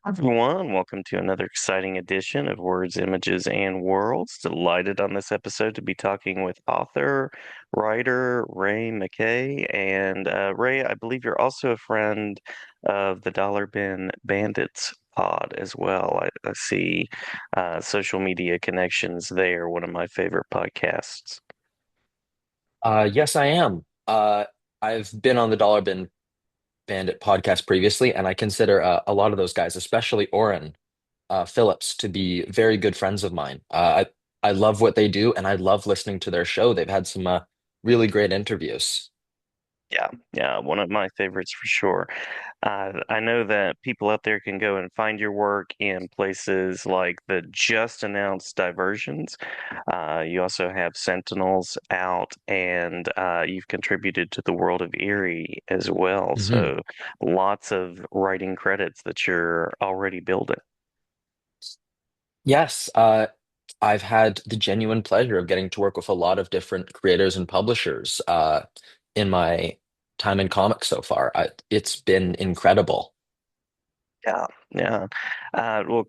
Everyone, welcome to another exciting edition of Words, Images, and Worlds. Delighted on this episode to be talking with author, writer Ray MacKay. And Ray, I believe you're also a friend of the Dollar Bin Bandits pod as well. I see social media connections there, one of my favorite podcasts. Yes, I am. I've been on the Dollar Bin Bandit podcast previously, and I consider a lot of those guys, especially Oren Phillips, to be very good friends of mine. I love what they do, and I love listening to their show. They've had some really great interviews. Yeah, yeah, one of my favorites for sure. I know that people out there can go and find your work in places like the just announced Diversions. You also have Sentinels out, and you've contributed to the world of Eerie as well. Mhm. So lots of writing credits that you're already building. Yes, I've had the genuine pleasure of getting to work with a lot of different creators and publishers in my time in comics so far. It's been incredible. Yeah, yeah. Well,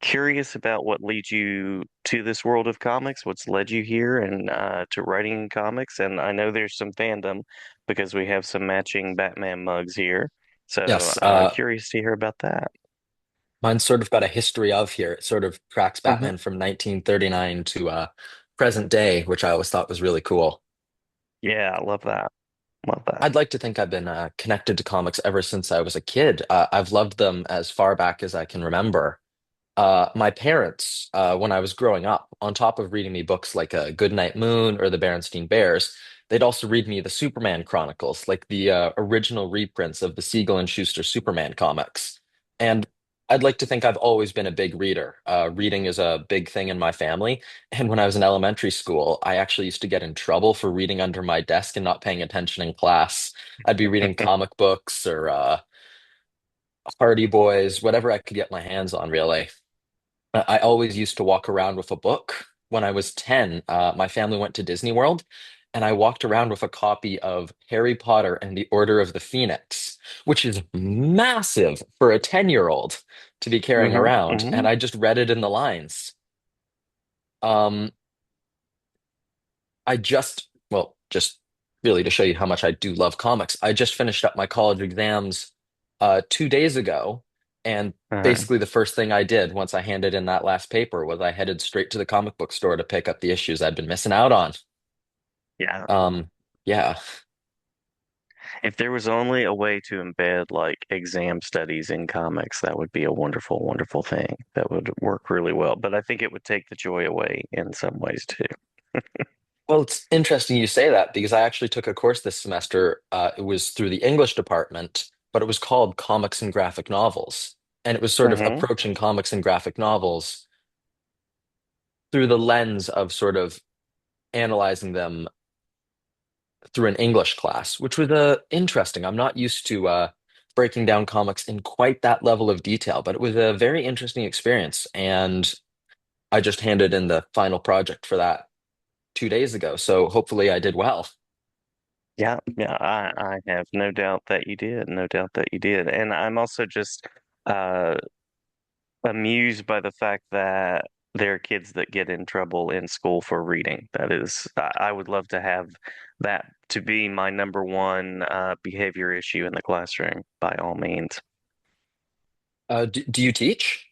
curious about what leads you to this world of comics, what's led you here and to writing comics. And I know there's some fandom because we have some matching Batman mugs here. So Yes, curious to hear about that. mine's sort of got a history of here. It sort of tracks Hmm. Batman from 1939 to present day, which I always thought was really cool. Yeah, I love that. Love that. I'd like to think I've been connected to comics ever since I was a kid. I've loved them as far back as I can remember. My parents, when I was growing up, on top of reading me books like Goodnight Moon or the Berenstain Bears, they'd also read me the Superman Chronicles, like the original reprints of the Siegel and Schuster Superman comics. And I'd like to think I've always been a big reader. Reading is a big thing in my family. And when I was in elementary school, I actually used to get in trouble for reading under my desk and not paying attention in class. I'd be reading comic books or Hardy Boys, whatever I could get my hands on, really. I always used to walk around with a book. When I was 10, my family went to Disney World, and I walked around with a copy of Harry Potter and the Order of the Phoenix, which is massive for a 10-year-old to be carrying Hmm. around. Hmm. And I just read it in the lines. Um, just really to show you how much I do love comics, I just finished up my college exams 2 days ago, and Uh, basically the first thing I did once I handed in that last paper was I headed straight to the comic book store to pick up the issues I'd been missing out on. yeah. Um, yeah. If there was only a way to embed like exam studies in comics, that would be a wonderful, wonderful thing. That would work really well. But I think it would take the joy away in some ways too. Well, it's interesting you say that because I actually took a course this semester. It was through the English department, but it was called Comics and Graphic Novels. And it was sort of Hmm. approaching comics and graphic novels through the lens of sort of analyzing them through an English class, which was interesting. I'm not used to breaking down comics in quite that level of detail, but it was a very interesting experience. And I just handed in the final project for that 2 days ago. So hopefully I did well. Yeah, yeah, I have no doubt that you did, no doubt that you did. And I'm also just uh amused by the fact that there are kids that get in trouble in school for reading. That is, I would love to have that to be my number one behavior issue in the classroom, by all means. Do you teach?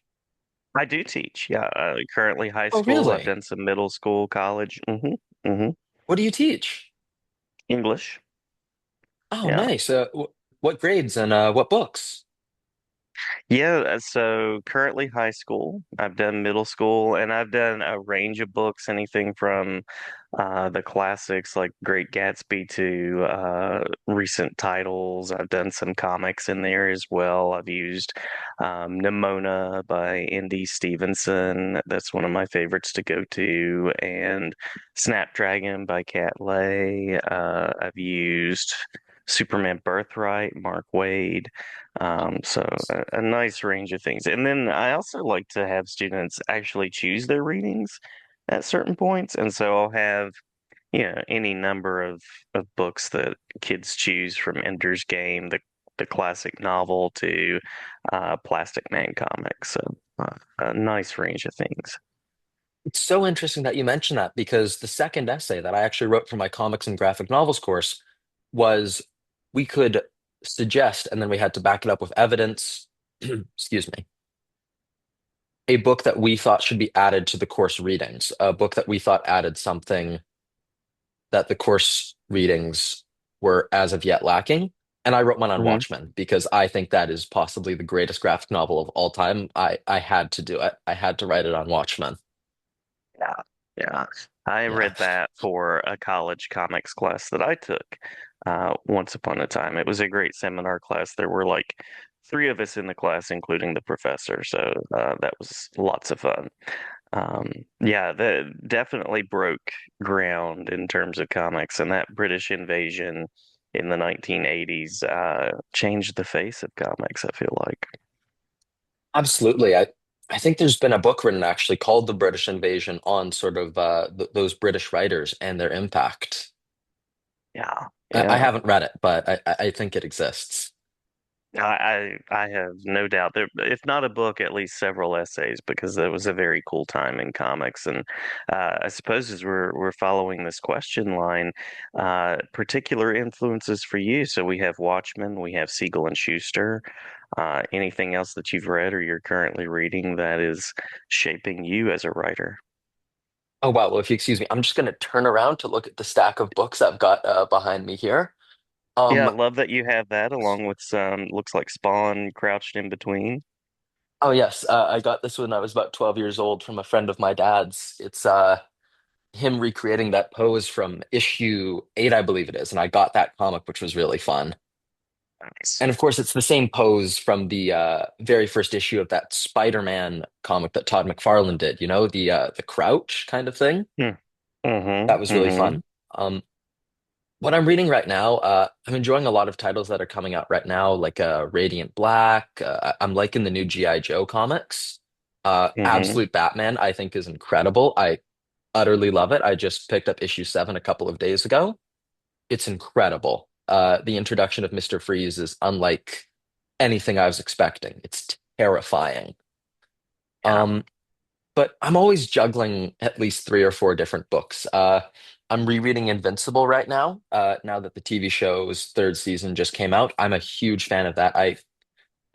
I do teach, yeah. Currently high Oh, school. I've really? done some middle school, college. Hmm. What do you teach? English, Oh, yeah. nice. What grades and what books? Yeah, so currently high school. I've done middle school, and I've done a range of books, anything from the classics like Great Gatsby to recent titles. I've done some comics in there as well. I've used Nimona by N.D. Stevenson. That's one of my favorites to go to, and Snapdragon by Cat Lay. I've used Superman Birthright, Mark Wade. So a nice range of things. And then I also like to have students actually choose their readings at certain points. And so I'll have, any number of books that kids choose from Ender's Game, the the classic novel to Plastic Man comics. So a nice range of things. It's so interesting that you mentioned that because the second essay that I actually wrote for my comics and graphic novels course was we could suggest, and then we had to back it up with evidence, excuse me, a book that we thought should be added to the course readings, a book that we thought added something that the course readings were as of yet lacking. And I wrote one on Hmm. Watchmen because I think that is possibly the greatest graphic novel of all time. I had to do it. I had to write it on Watchmen. Yeah, yeah. I Yeah. read that for a college comics class that I took once upon a time. It was a great seminar class. There were like three of us in the class, including the professor. So that was lots of fun. Yeah, that definitely broke ground in terms of comics, and that British invasion in the 1980s changed the face of comics, I feel like. Absolutely. I think there's been a book written actually called The British Invasion on sort of th those British writers and their impact. Yeah, I yeah. haven't read it, but I think it exists. I have no doubt there, if not a book, at least several essays, because it was a very cool time in comics. And I suppose as we're following this question line, particular influences for you. So we have Watchmen, we have Siegel and Schuster. Anything else that you've read or you're currently reading that is shaping you as a writer? Oh wow. Well, if you excuse me, I'm just going to turn around to look at the stack of books I've got behind me here. Yeah, I Um, love that you have that along with some looks like Spawn crouched in between. oh yes, I got this when I was about 12 years old from a friend of my dad's. It's him recreating that pose from issue 8, I believe it is, and I got that comic, which was really fun. Nice. And of course, it's the same pose from the very first issue of that Spider-Man comic that Todd McFarlane did, the crouch kind of thing. Hmm. Mm-hmm. That was really Mm-hmm. fun. Um, what I'm reading right now, I'm enjoying a lot of titles that are coming out right now, like Radiant Black. I'm liking the new G.I. Joe comics. Mm-hmm. Absolute Batman, I think, is incredible. I utterly love it. I just picked up issue 7 a couple of days ago. It's incredible. The introduction of Mr. Freeze is unlike anything I was expecting. It's terrifying. Yeah. Um, but I'm always juggling at least 3 or 4 different books. I'm rereading Invincible right now. Now that the TV show's third season just came out, I'm a huge fan of that. I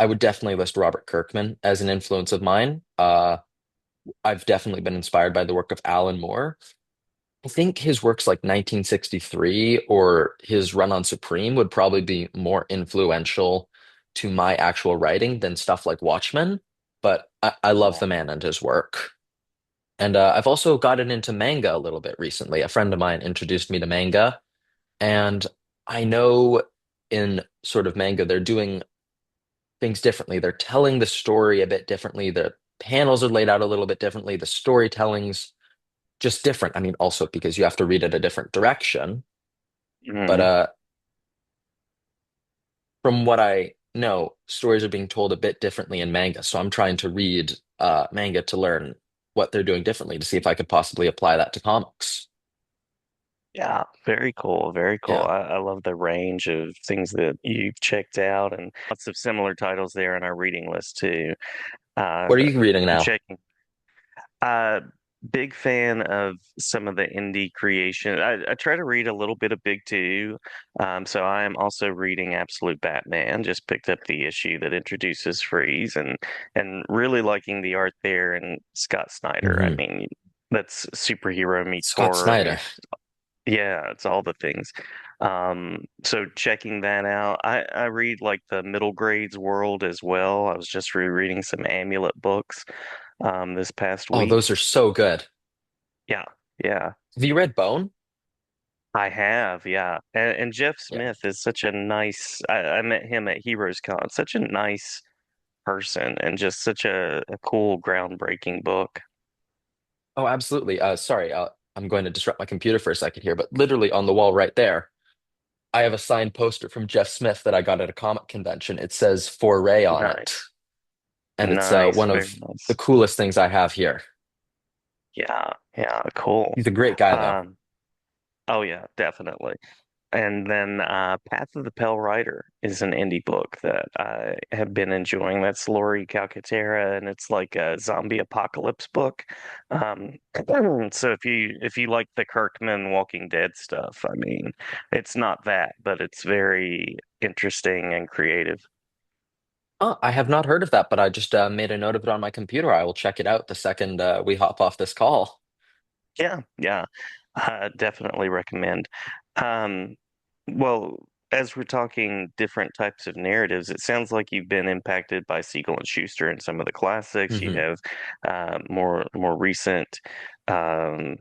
would definitely list Robert Kirkman as an influence of mine. I've definitely been inspired by the work of Alan Moore. I think his works like 1963 or his run on Supreme would probably be more influential to my actual writing than stuff like Watchmen, but I love Yeah. the man and his work. And I've also gotten into manga a little bit recently. A friend of mine introduced me to manga, and I know in sort of manga, they're doing things differently. They're telling the story a bit differently. The panels are laid out a little bit differently. The storytelling's just different. I mean, also because you have to read it a different direction. But Mm-hmm. from what I know, stories are being told a bit differently in manga. So I'm trying to read manga to learn what they're doing differently to see if I could possibly apply that to comics. Yeah. Very cool. Very cool. Yeah. I love the range of things that you've checked out and lots of similar titles there in our reading list too. Uh, What are you reading now? checking. Uh, Big fan of some of the indie creation. I try to read a little bit of Big Two. So I am also reading Absolute Batman. Just picked up the issue that introduces Freeze and really liking the art there and Scott Snyder. I Hmm. mean, that's superhero meets Scott horror Snyder. meets yeah, it's all the things. So checking that out. I read like the middle grades world as well. I was just rereading some Amulet books this past Oh, those week. are so good. Yeah, yeah, Have you read Bone? I have, yeah. And Jeff Yeah. Smith is such a nice, I met him at Heroes Con, such a nice person and just such a cool, groundbreaking book. Oh, absolutely. Sorry, I'm going to disrupt my computer for a second here, but literally on the wall right there, I have a signed poster from Jeff Smith that I got at a comic convention. It says "For Ray" on it, Nice, and it's nice, one very of the nice. coolest things I have here. Yeah, yeah, cool. He's a great guy, though. Um, oh yeah, definitely. And then Path of the Pale Rider is an indie book that I have been enjoying. That's Lori Calcaterra, and it's like a zombie apocalypse book. Um, so if you like the Kirkman Walking Dead stuff, I mean, it's not that, but it's very interesting and creative. Oh, I have not heard of that, but I just made a note of it on my computer. I will check it out the second we hop off this call. Yeah, yeah, definitely recommend. Um, well, as we're talking different types of narratives, it sounds like you've been impacted by Siegel and Schuster and some of the classics. You Hmm. have more recent um,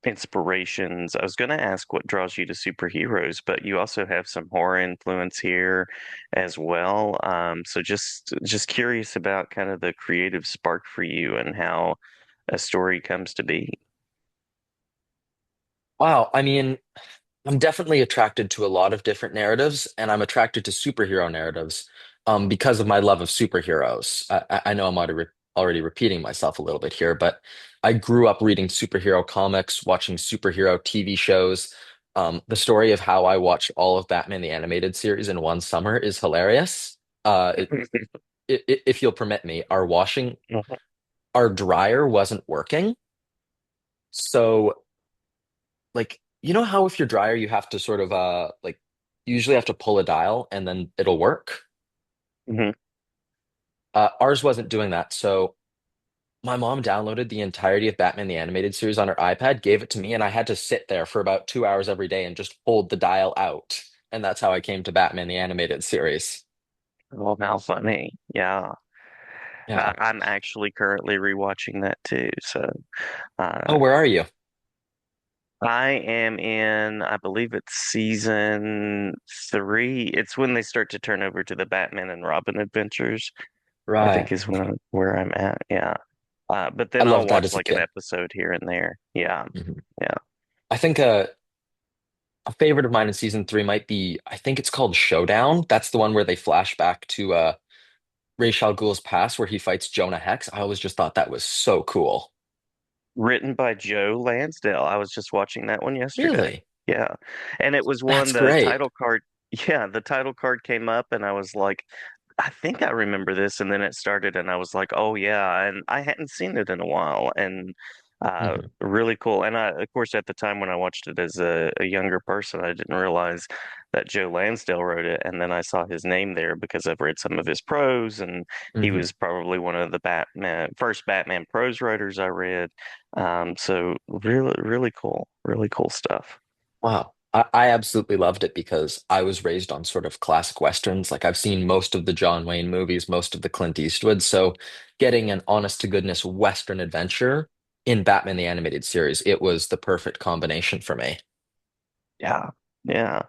inspirations. I was going to ask what draws you to superheroes, but you also have some horror influence here as well. So just curious about kind of the creative spark for you and how a story comes to be. Wow, I mean, I'm definitely attracted to a lot of different narratives, and I'm attracted to superhero narratives because of my love of superheroes. I know I'm already repeating myself a little bit here, but I grew up reading superhero comics, watching superhero TV shows. The story of how I watched all of Batman the animated series in one summer is hilarious. If you'll permit me, our dryer wasn't working, so like you know how with your dryer you have to sort of like you usually have to pull a dial and then it'll work. Mhm. Ours wasn't doing that, so my mom downloaded the entirety of Batman the animated series on her iPad, gave it to me, and I had to sit there for about 2 hours every day and just hold the dial out, and that's how I came to Batman the animated series. Oh, how funny. Yeah. Yeah. I'm actually currently rewatching that too. So, Oh, uh, where are you? I am in, I believe it's season three. It's when they start to turn over to the Batman and Robin adventures, I think Right. is where I'm at. Yeah. But I then I'll loved that watch as a like an kid. episode here and there. Yeah. Mhm. Yeah. I think a favorite of mine in season three might be, I think it's called Showdown. That's the one where they flash back to Ra's al Ghul's past where he fights Jonah Hex. I always just thought that was so cool. Written by Joe Lansdale. I was just watching that one yesterday. Really? Yeah. And it was one, That's the great. title card, yeah, the title card came up and I was like, I think I remember this. And then it started and I was like, oh yeah. And I hadn't seen it in a while and Hmm. really cool. And of course, at the time when I watched it as a younger person, I didn't realize that Joe Lansdale wrote it. And then I saw his name there because I've read some of his prose and he Hmm. was probably one of the first Batman prose writers I read. So really cool stuff. Wow. I absolutely loved it because I was raised on sort of classic Westerns. Like I've seen most of the John Wayne movies, most of the Clint Eastwood. So getting an honest to goodness Western adventure in Batman the Animated Series, it was the perfect combination for me. Yeah, yeah.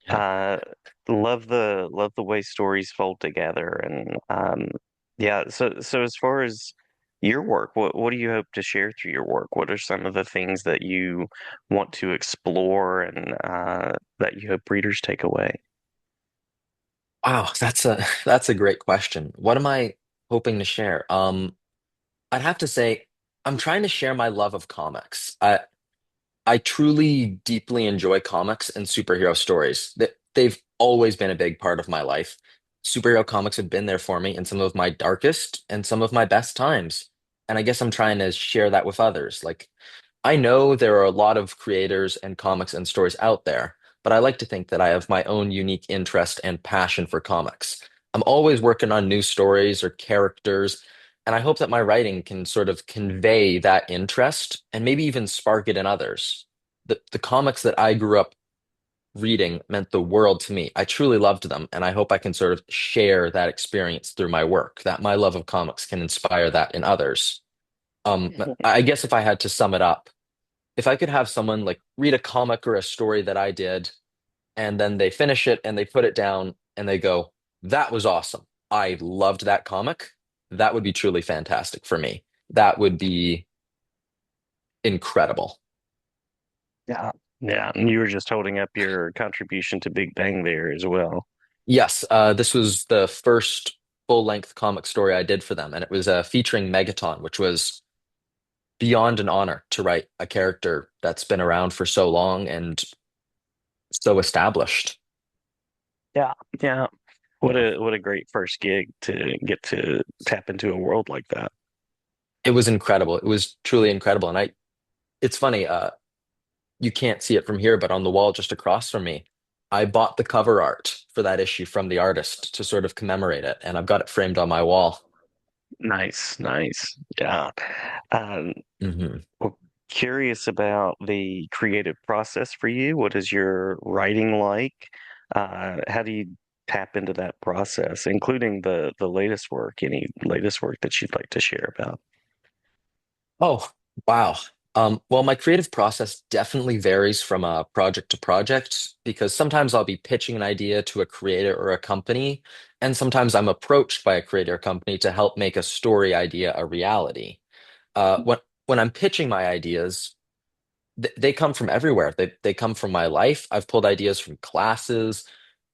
Yeah. Uh, love the way stories fold together, and yeah. So as far as your work, what do you hope to share through your work? What are some of the things that you want to explore and that you hope readers take away? Wow, that's a great question. What am I hoping to share? I'd have to say I'm trying to share my love of comics. I truly deeply enjoy comics and superhero stories. They've always been a big part of my life. Superhero comics have been there for me in some of my darkest and some of my best times. And I guess I'm trying to share that with others. Like, I know there are a lot of creators and comics and stories out there, but I like to think that I have my own unique interest and passion for comics. I'm always working on new stories or characters, and I hope that my writing can sort of convey that interest and maybe even spark it in others. The comics that I grew up reading meant the world to me. I truly loved them, and I hope I can sort of share that experience through my work, that my love of comics can inspire that in others. I guess if I had to sum it up, if I could have someone like read a comic or a story that I did, and then they finish it and they put it down and they go, that was awesome. I loved that comic. That would be truly fantastic for me. That would be incredible. Yeah, yeah. And you were just holding up your contribution to Big Bang there as well. Yes, this was the first full-length comic story I did for them, and it was featuring Megaton, which was beyond an honor to write a character that's been around for so long and so established. Yeah, yeah. What a great first gig to get to tap into a world like that. It was incredible. It was truly incredible. And it's funny, you can't see it from here, but on the wall just across from me, I bought the cover art for that issue from the artist to sort of commemorate it, and I've got it framed on my wall. Nice, nice. Yeah. Um, Hmm. well, curious about the creative process for you. What is your writing like? How do you tap into that process, including the latest work? Any latest work that you'd like to share about? Oh, wow. Well, my creative process definitely varies from project to project because sometimes I'll be pitching an idea to a creator or a company, and sometimes I'm approached by a creator or company to help make a story idea a reality. When I'm pitching my ideas, they come from everywhere. They come from my life. I've pulled ideas from classes,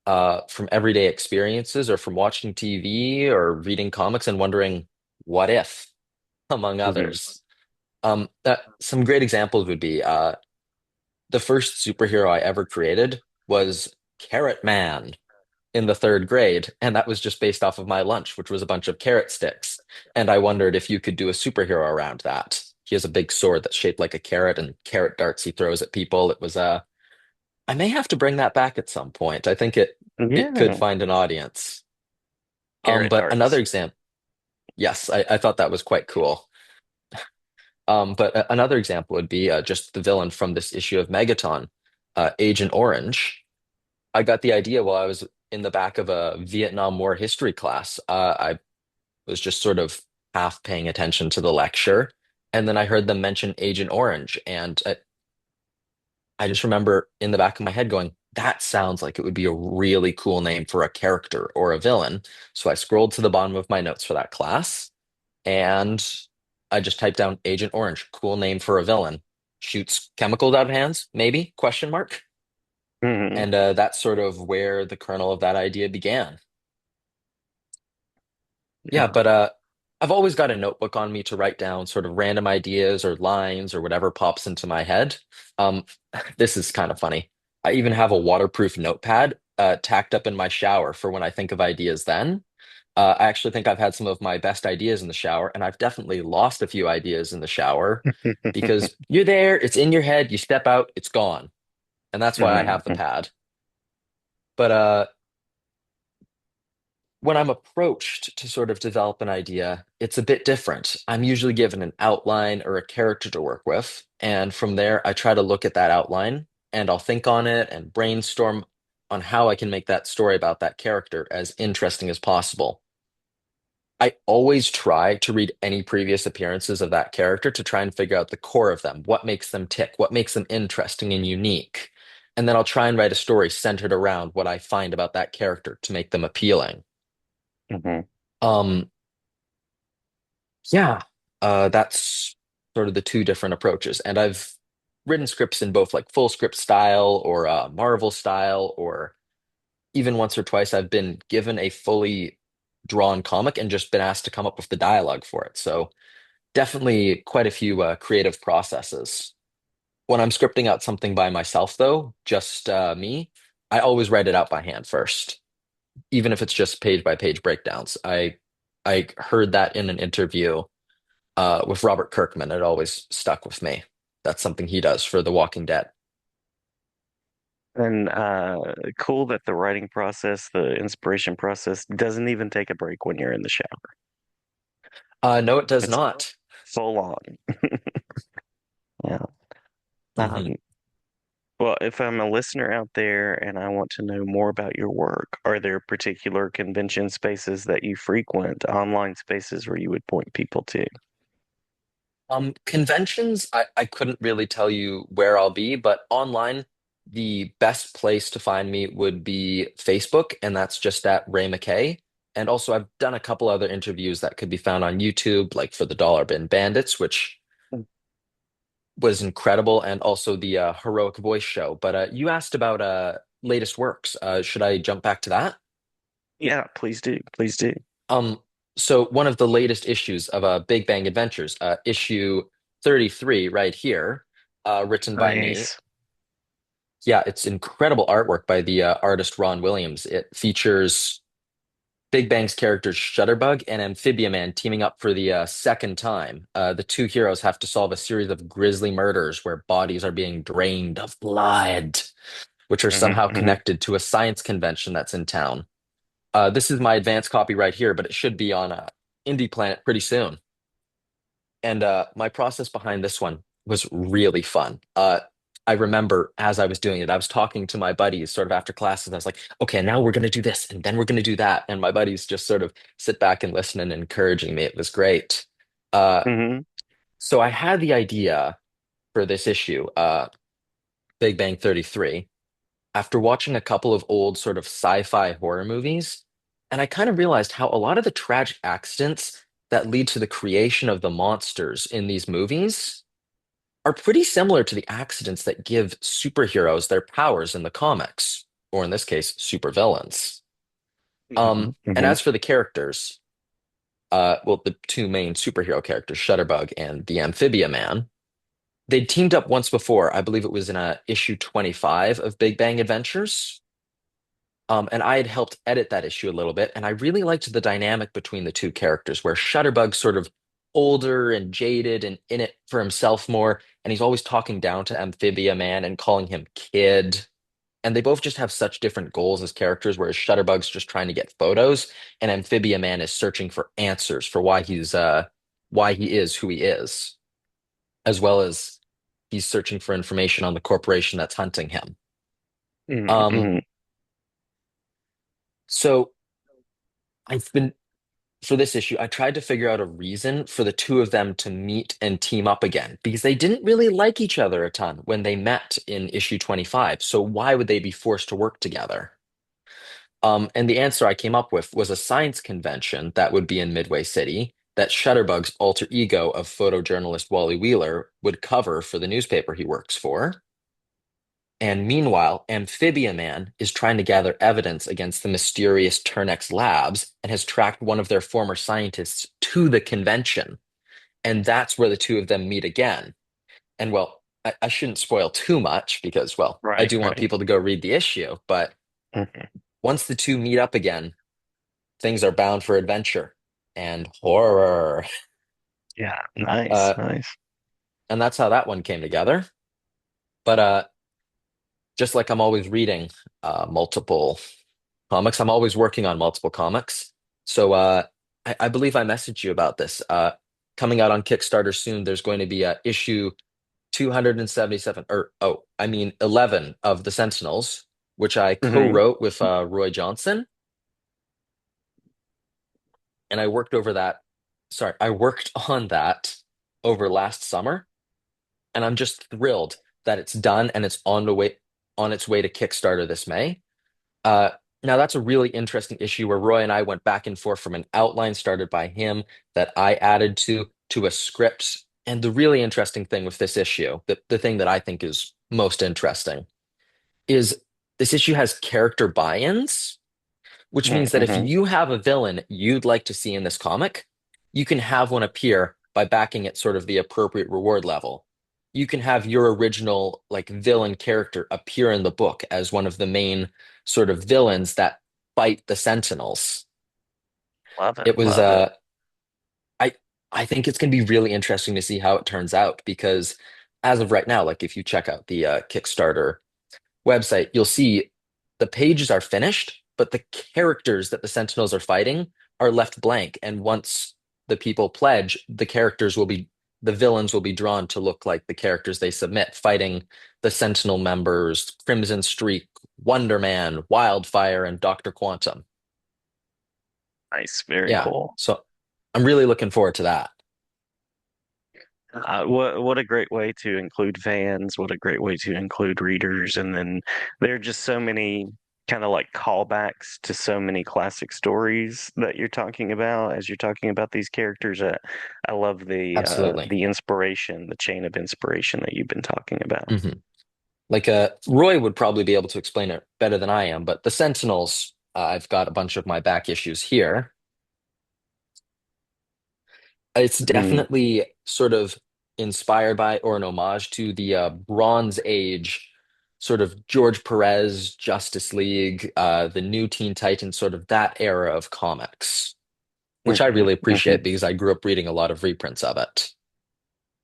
from everyday experiences, or from watching TV or reading comics and wondering, what if, among Hmm. others. Some great examples would be the first superhero I ever created was Carrot Man in the third grade, and that was just based off of my lunch, which was a bunch of carrot sticks. And I wondered if you could do a superhero around that. He has a big sword that's shaped like a carrot and carrot darts he throws at people. It was I may have to bring that back at some point. I think it could Yeah, find an audience. carrot But another darts. example, yes, I thought that was quite cool. But another example would be just the villain from this issue of Megaton, Agent Orange. I got the idea while I was in the back of a Vietnam War history class. I was just sort of half paying attention to the lecture, and then I heard them mention Agent Orange, and I just remember in the back of my head going, "That sounds like it would be a really cool name for a character or a villain." So I scrolled to the bottom of my notes for that class, and I just typed down Agent Orange, cool name for a villain. Shoots chemicals out of hands, maybe? Question mark. Hmm. And that's sort of where the kernel of that idea began. Yeah, Yeah. but I've always got a notebook on me to write down sort of random ideas or lines or whatever pops into my head. Um, this is kind of funny. I even have a waterproof notepad tacked up in my shower for when I think of ideas then. I actually think I've had some of my best ideas in the shower, and I've definitely lost a few ideas in the shower because you're there, it's in your head, you step out, it's gone. And that's why I have the Hmm. pad. But when I'm approached to sort of develop an idea, it's a bit different. I'm usually given an outline or a character to work with, and from there, I try to look at that outline and I'll think on it and brainstorm on how I can make that story about that character as interesting as possible. I always try to read any previous appearances of that character to try and figure out the core of them, what makes them tick, what makes them interesting and unique. And then I'll try and write a story centered around what I find about that character to make them appealing. Hmm. Um, Yeah, that's sort of the two different approaches. And I've written scripts in both like full script style or Marvel style, or even once or twice I've been given a fully drawn comic and just been asked to come up with the dialogue for it. So definitely quite a few creative processes. When I'm scripting out something by myself, though, just me, I always write it out by hand first, even if it's just page by page breakdowns. I heard that in an interview with Robert Kirkman. It always stuck with me. That's something he does for The Walking Dead. And cool that the writing process, the inspiration process, doesn't even take a break when you're in the shower. No, it does It's not. full on. Yeah. Hmm. Um, well, if I'm a listener out there and I want to know more about your work, are there particular convention spaces that you frequent, online spaces where you would point people to? Conventions, I couldn't really tell you where I'll be, but online, the best place to find me would be Facebook, and that's just at Ray MacKay. And also, I've done a couple other interviews that could be found on YouTube, like for the Dollar Bin Bandits, which was incredible, and also the Heroic Voice show. But you asked about latest works. Should I jump back to that? Yeah, please do. Please do. Um, so one of the latest issues of Big Bang Adventures, issue 33, right here, written by me. Nice. Yeah, it's incredible artwork by the artist Ron Williams. It features Big Bang's characters Shutterbug and Amphibian Man teaming up for the second time. The two heroes have to solve a series of grisly murders where bodies are being drained of blood, which are Hmm. somehow Hmm. connected to a science convention that's in town. This is my advanced copy right here, but it should be on Indie Planet pretty soon. And my process behind this one was really fun. I remember as I was doing it, I was talking to my buddies sort of after classes. I was like, okay, now we're going to do this, and then we're going to do that. And my buddies just sort of sit back and listen and encouraging me. It was great. Uh, Hmm. so I had the idea for this issue, Big Bang 33, after watching a couple of old sort of sci-fi horror movies. And I kind of realized how a lot of the tragic accidents that lead to the creation of the monsters in these movies are pretty similar to the accidents that give superheroes their powers in the comics, or in this case, supervillains. Hmm. And Hmm. as for the characters, well, the two main superhero characters, Shutterbug and the Amphibia Man, they'd teamed up once before. I believe it was in issue 25 of Big Bang Adventures. And I had helped edit that issue a little bit, and I really liked the dynamic between the two characters, where Shutterbug's sort of older and jaded and in it for himself more, and he's always talking down to Amphibia Man and calling him kid. And they both just have such different goals as characters, whereas Shutterbug's just trying to get photos, and Amphibia Man is searching for answers for why he is who he is, as well as he's searching for information on the corporation that's hunting him. Um, Hmm. so I've been for this issue, I tried to figure out a reason for the two of them to meet and team up again because they didn't really like each other a ton when they met in issue 25. So why would they be forced to work together? And the answer I came up with was a science convention that would be in Midway City that Shutterbug's alter ego of photojournalist Wally Wheeler would cover for the newspaper he works for. And meanwhile, Amphibia Man is trying to gather evidence against the mysterious Turnex Labs and has tracked one of their former scientists to the convention. And that's where the two of them meet again. And well, I shouldn't spoil too much because, well, I Right, do want right. people to go read the issue. But Hmm. once the two meet up again, things are bound for adventure and horror. Yeah, nice, Uh, nice. and that's how that one came together. But just like I'm always reading multiple comics. I'm always working on multiple comics. So I believe I messaged you about this. Coming out on Kickstarter soon, there's going to be a issue 277, or oh, I mean 11 of the Sentinels, which I Hmm. co-wrote with Roy Johnson, and I worked over that. Sorry, I worked on that over last summer, and I'm just thrilled that it's done and it's on its way to Kickstarter this May. Uh, Now that's a really interesting issue where Roy and I went back and forth from an outline started by him that I added to a script. And the really interesting thing with this issue, the thing that I think is most interesting, is this issue has character buy-ins, which means that if Hmm. you have a villain you'd like to see in this comic, you can have one appear by backing it sort of the appropriate reward level. You can have your original like villain character appear in the book as one of the main sort of villains that fight the Sentinels. Love it, It was love it. I I think it's going to be really interesting to see how it turns out because as of right now, like if you check out the Kickstarter website, you'll see the pages are finished, but the characters that the Sentinels are fighting are left blank. And once the people pledge, the villains will be drawn to look like the characters they submit, fighting the Sentinel members, Crimson Streak, Wonder Man, Wildfire, and Dr. Quantum. Nice, very Yeah. cool. So I'm really looking forward to that. What a great way to include fans, what a great way to include readers, and then there are just so many kind of like callbacks to so many classic stories that you're talking about as you're talking about these characters. I love Absolutely. the inspiration, the chain of inspiration that you've been talking about. Mhm. Like Roy would probably be able to explain it better than I am, but the Sentinels, I've got a bunch of my back issues here. It's Mm, definitely sort of inspired by or an homage to the Bronze Age sort of George Perez, Justice League, the new Teen Titans, sort of that era of comics, which I Hmm. really Hmm. appreciate because I grew up reading a lot of reprints of it.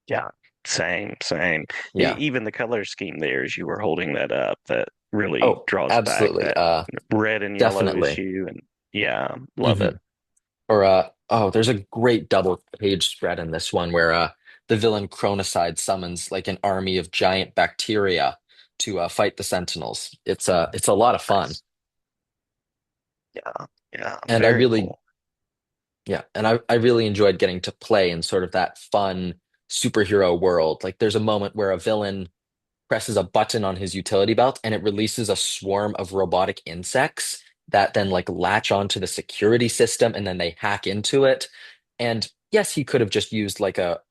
Yeah, same, same. Yeah. Even the color scheme there, as you were holding that up, that really Oh, draws back absolutely. that red and yellow Definitely. issue, and yeah, love hmm it. Or oh, there's a great double page spread in this one where the villain Chronicide summons like an army of giant bacteria to fight the Sentinels. It's a lot of fun. Nice. Yeah, yeah, And I very really cool. Yeah, and I really enjoyed getting to play in sort of that fun superhero world. Like there's a moment where a villain presses a button on his utility belt and it releases a swarm of robotic insects that then like latch onto the security system and then they hack into it. And yes, he could have just used like a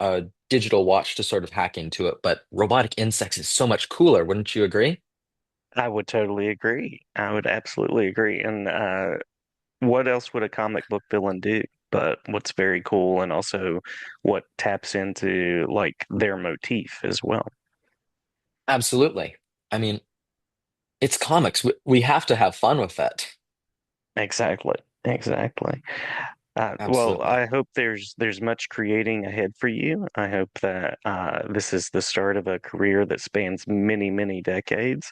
digital watch to sort of hack into it, but robotic insects is so much cooler, wouldn't you agree? I would totally agree. I would absolutely agree. And what else would a comic book villain do? But what's very cool, and also what taps into like their motif as well. Absolutely. I mean, it's comics. We have to have fun with it. Exactly. Exactly. Well, Absolutely. I hope there's much creating ahead for you. I hope that this is the start of a career that spans many, many decades,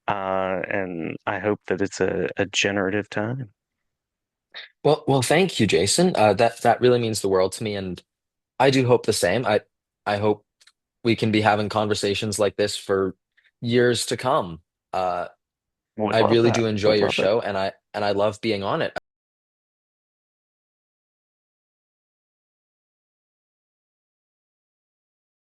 and I hope that it's a generative time. Well, thank you, Jason. That really means the world to me, and I do hope the same. I hope we can be having conversations like this for years to come. Uh, Would I love really that. do enjoy Would your love it. show, and I love being on it.